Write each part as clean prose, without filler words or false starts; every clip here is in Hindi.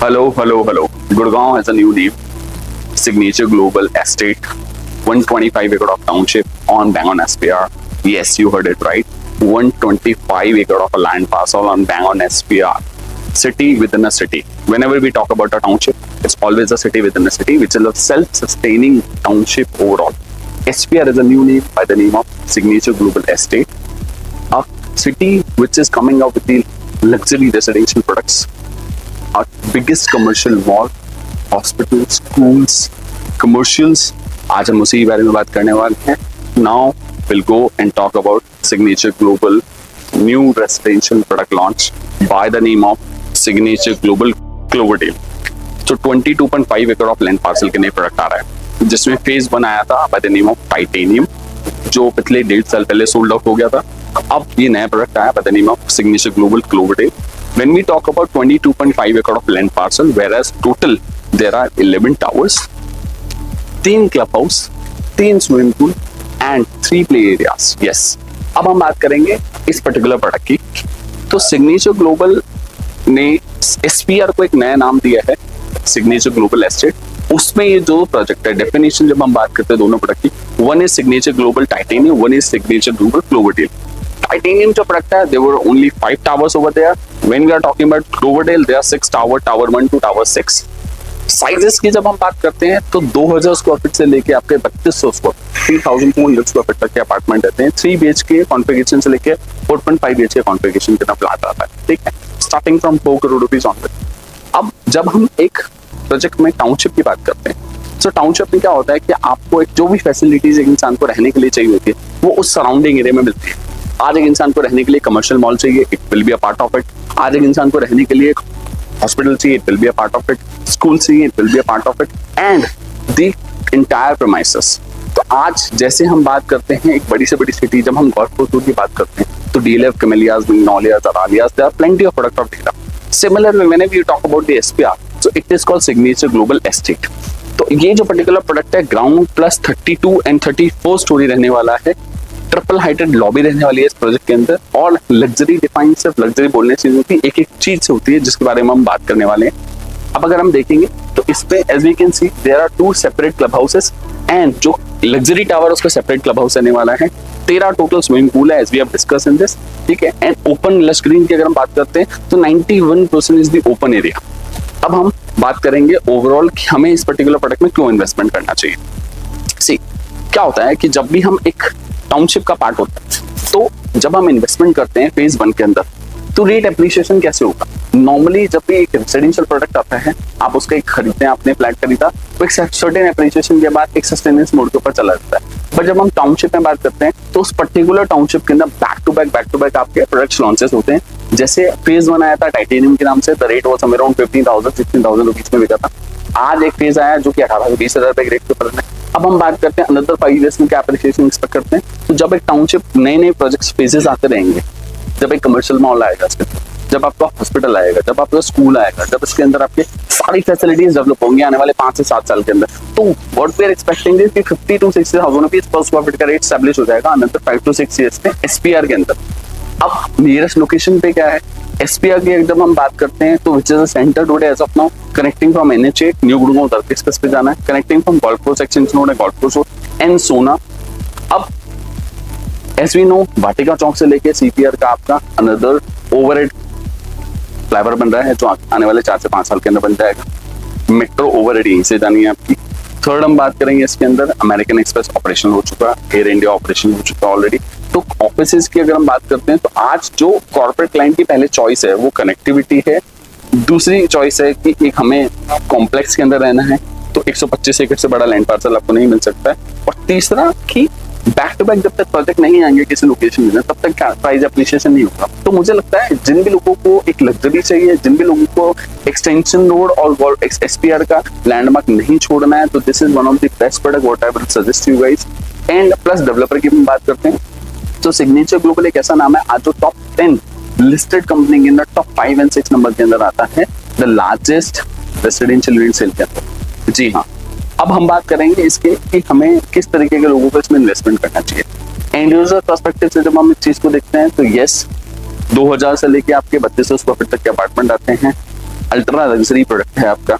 Hello. Gurgaon has a new name, Signature Global Estate, 125 acre of township on Bangon SPR. Yes, you heard it right. 125 acre of a land parcel on Bangon SPR. City within a city. Whenever we talk about a township, it's always a city within a city, which is a self-sustaining township overall. SPR is a new name by the name of Signature Global Estate, a city which is coming up with the luxury residential products. Our biggest commercial mall, hospitals, schools, commercials. आज हम उसी बारे में बात करने वाले हैं. Now we'll go and talk about Signature Global new residential product launch by the name of Signature Global Cloverdale. तो 22.5 एकड़ ऑफ लैंड पार्सल के नए प्रोडक्ट आ रहा है, जिसमें फेज 1 आया था by the name of titanium, जो पिछले 1.5 साल पहले सोल्ड आउट हो गया था. अब ये नया प्रोडक्ट आया by the name of Signature Global Cloverdale. When we talk about 22.5 acre of land parcel, whereas total there are 11 towers, 3 clubhouse, 3 swimming pool and 3 play areas. Yes. अब हम बात करेंगे इस पर्टिकुलर प्रोडक्ट की. तो सिग्नेचर ग्लोबल ने SPR को एक नया नाम दिया है, सिग्नेचर ग्लोबल एस्टेट. उसमें ये दो प्रोजेक्ट है. डेफिनेशन जब हम बात करते हैं दोनों प्रोडक्ट की, one is Signature Global Titanium, one is Signature Global Cloverdale. Titanium जो प्रोडक्ट है, there were only 5 towers over there. When we are talking about Cloverdale, there are 6 towers, tower 1 to tower 6. Sizes की जब हम बात करते हैं तो 2000 स्क्वायर फीट से लेके आपके 3200 स्क्वायर 3200 स्क्वायर फीट तक के अपार्टमेंट रहते हैं. 3 BHK कॉन्फ़िगरेशन से लेके 4.5 BHK कॉन्फ़िगरेशन का प्लाट आता है. ठीक है, starting from 4 crore rupees onward. अब जब हम एक प्रोजेक्ट में टाउनशिप की बात करते हैं, तो टाउनशिप में क्या होता है कि आपको एक जो भी फैसिलिटीज एक इंसान को रहने के लिए चाहिए होती है, वो उस सराउंडिंग एरिया में मिलती है. आज एक इंसान को रहने के लिए कमर्शियल मॉल चाहिए, it will be a part of it. आज एक इंसान को रहने के लिए हॉस्पिटल चाहिए, it will be a part of it. School चाहिए, it will be a part of it. And the entire premises. तो आज जैसे हम बात करते हैं एक बड़ी से बड़ी सिटी, जब हम गोल्फ कोर्स की बात करते हैं तो DLF, Camellias, Magnolias, Aralias, there are plenty of product of data. Similarly whenever we talk about the SPR, so it is called Signature Global estate. तो ये जो पर्टिकुलर प्रोडक्ट है, ग्राउंड प्लस 32 एंड 34 स्टोरी रहने वाला है. ट्रिपल हाइटेड लॉबी रहने वाली है इस प्रोजेक्ट के अंदर. और लग्जरी डिफाइन सिर्फ लग्जरी बोलने से होती है, एक चीज से होती है जिसके बारे में हम बात करने वाले हैं. अब अगर हम देखेंगे तो इस पे as we can see there are 2 separate club houses and जो लग्जरी टावर उसका सेपरेट क्लब हाउस रहने वाला है. 13 टोटल स्विमिंग पूल है as we have discuss in this. ठीक है, एंड ओपन लश ग्रीन की अगर हम बात करते हैं तो 91% इज द ओपन एरिया. अब हम बात करेंगे ओवरऑल कि हमें इस पर्टिकुलर प्रोडक्ट में क्यों इन्वेस्टमेंट करना चाहिए. सी, क्या होता है कि जब भी हम एक टाउनशिप का पार्ट होता है, तो जब हम इन्वेस्टमेंट करते हैं फेज 1 के अंदर, तो रेट एप्रिसिएशन कैसे होगा. नॉर्मली जब भी एक रेसिडेंशियल प्रोडक्ट आता है, आप उसका एक खरीदते हैं, आपने फ्लैट खरीदा, तो एक सर्टेन एप्रिसिएशन के बाद एक सस्टेनेंस मोड के ऊपर चला जाता है. पर जब हम टाउनशिप में बात करते हैं तो उस पर्टिकुलर टाउनशिप के अंदर बैक टू बैक आपके प्रोडक्ट्स लॉन्चेस होते हैं. जैसे फेज 1 आया था टाइटेनियम के नाम से, the rate was somewhere around 15,000-16,000 rupees में बिका था. आज एक फेज आया जो कि 18 से 20,000 रुपए के रेट पे पड़ रहा है. अब हम बात करते हैं अनदर 5 इयर्स में क्या एप्रिसिएशन एक्सपेक्ट करते हैं. तो जब एक टाउनशिप नए प्रोजेक्ट्स फेजेस आते रहेंगे, जब एक कमर्शियल मॉल आएगा, जब आपका हॉस्पिटल आएगा, जब आपका स्कूल आएगा, जब इसके अंदर आपके सारी फैसिलिटीज डेवलप होंगी आने वाले 5 से 7 साल के अंदर, तो what we are expecting is कि 50 to 60,000 रुपीज पर स्क्वायर फीट का रेट एस्टैब्लिश हो जाएगा अनदर 5 to 6 इयर्स में SPR के अंदर. अब नियरेस्ट लोकेशन पे क्या है SPR की एकदम हम बात करते हैं तो which is a centre today as of now, connecting from NH8 new Gurgaon दर्द एक्सप्रेस पे जाना है, connecting from golf course section road है, golf course road and Sohna. अब as we know Vatika Chowk से लेके CPR का आपका अनदर ओवरहेड फ्लाईओवर बन रहा है, जो आने वाले 4 से 5 साल के अंदर बन जाएगा. मेट्रो ओवरहेड यहीं से जानी है आपकी. थर्ड हम बात करेंगे इसके अंदर अमेरिकन एक्सप्रेस ऑपरेशन हो चुका है, एयर इंडिया ऑपरेशन हो चुका है ऑलरेडी. तो ऑफिसेज की अगर हम बात करते हैं तो आज जो कॉर्पोरेट क्लाइंट की पहले चॉइस है वो कनेक्टिविटी है. दूसरी चॉइस है कि एक हमें कॉम्प्लेक्स के अंदर रहना है, तो 125 एकड़ से बड़ा लैंड पार्सल आपको नहीं मिल सकता है. और तीसरा कि बैक टू बैक जब तक प्रोजेक्ट नहीं आएंगे किसी लोकेशन में, तब तक प्राइस एप्रिसिएशन नहीं होगा. तो मुझे लगता है जिन भी लोगों को एक लग्जरी चाहिए, जिन भी लोगों को एक्सटेंशन रोड और SPR का लैंडमार्क नहीं छोड़ना है, तो this is one of the best product what I will suggest you guys. And plus developer की हम बात करते हैं तो सिग्नेचर ग्लोबल एक ऐसा नाम है आज जो टॉप 10 लिस्टेड कंपनी के अंदर टॉप 5 and 6 नंबर के अंदर आता है the largest residential unit sale के अंदर. जी हाँ, अब हम बात करेंगे इसके कि हमें किस तरीके के लोगों को इसमें इन्वेस्टमेंट करना चाहिए. एंड यूजर पर्सपेक्टिव से जब हम इस चीज को देखते हैं तो यस, 2000 से लेके आपके 3200 स्क्वायर फीट तक के अपार्टमेंट आते हैं. अल्ट्रा लग्जरी प्रोडक्ट है आपका,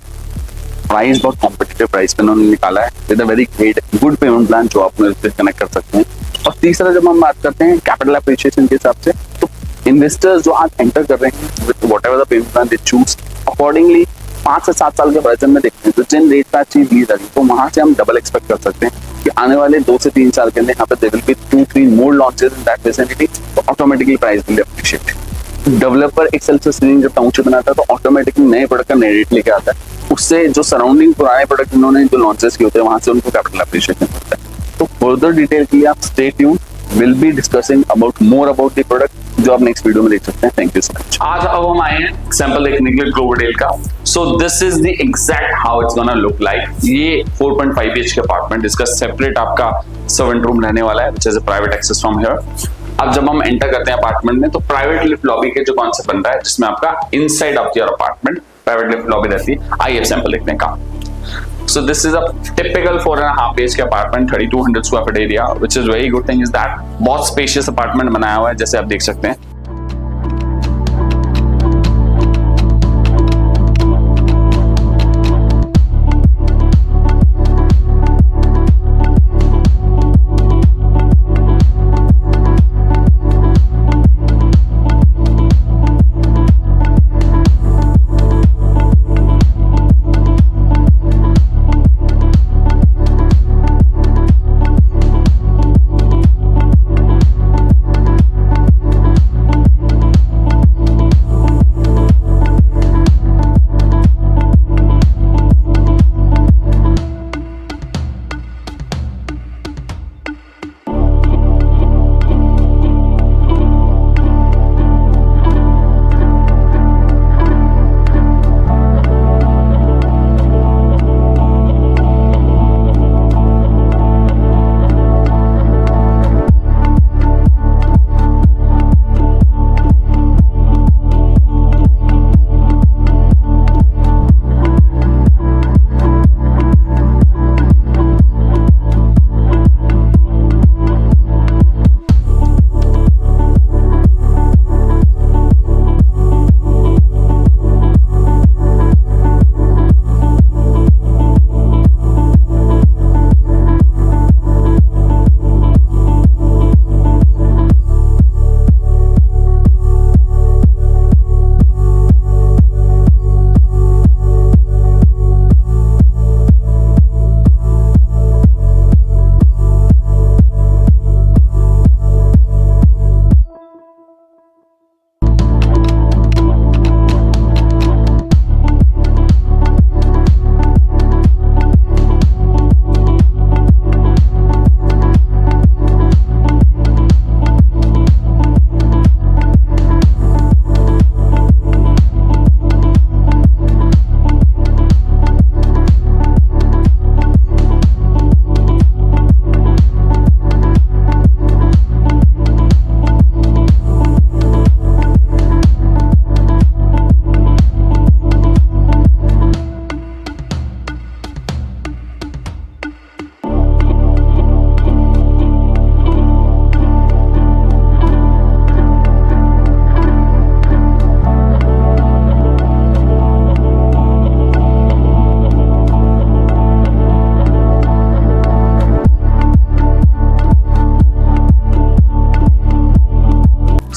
प्राइस बहुत कॉम्पिटिटिव प्राइस पे उन्होंने निकाला है with a very great good payment plan जो आप उससे कनेक्ट कर सकते हैं। और तीसरा जब हम बात करते हैं कैपिटल एप्रिसिएशन के हिसाब से, तो इन्वेस्टर्स जो आज एंटर कर रहे हैं with whatever the payment plan they choose, accordingly 5 से 7 साल के वर्जन में देखते हैं तो जिन रेट पे अच्छी ली जाएगी तो वहां से हम डबल एक्सपेक्ट कर सकते हैं कि आने वाले 2 से 3 साल के अंदर यहाँ पे there will be 2-3 more launches in that vicinity, तो automatically price will appreciate. Developer एक सेल्फ सस्टेनिंग जब टाउनशिप बनाता है तो ऑटोमेटिकली नए प्रोडक्ट का नए रेट लेके आता है, उससे जो सराउंडिंग पुराने प्रोडक्ट इन्होंने जो लॉन्चेस किए होते हैं वहां से उनको कैपिटल एप्रिशिएशन होता है। तो फर्दर डिटेल के लिए आप stay tune, will be discussing about more about the product जो आप नेक्स्ट वीडियो में देख सकते हैं। Thank you so much. आज अब हम आए हैं सैंपल देखने के लिए ग्लोबल का। So this is the exact how it's gonna look like. ये 4.5 BHK अपार्टमेंट, इसका सेपरेट आपका सर्वेंट रूम रहने वाला है, which is a private access from here. अब जब हम एंटर करते हैं अपार्टमेंट में तो प्राइवेट लिफ्ट लॉबी के जो कॉन्सेप्ट बन रहा है जिसमें आपका inside of your apartment private lift lobby रहती है। आइए सैंपल देखने का। So this is a typical 4.5 BHK apartment, 3200 square foot area, which is very good thing is that बहुत spacious apartment बनाया हुआ है जैसे आप देख सकते हैं।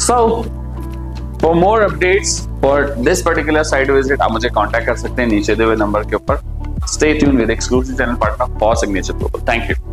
So for more updates for this particular site visit आप मुझे कांटेक्ट कर सकते हैं नीचे दिए हुए नंबर के ऊपर। Stay tuned with exclusive channel partner for Signature Global. Thank you.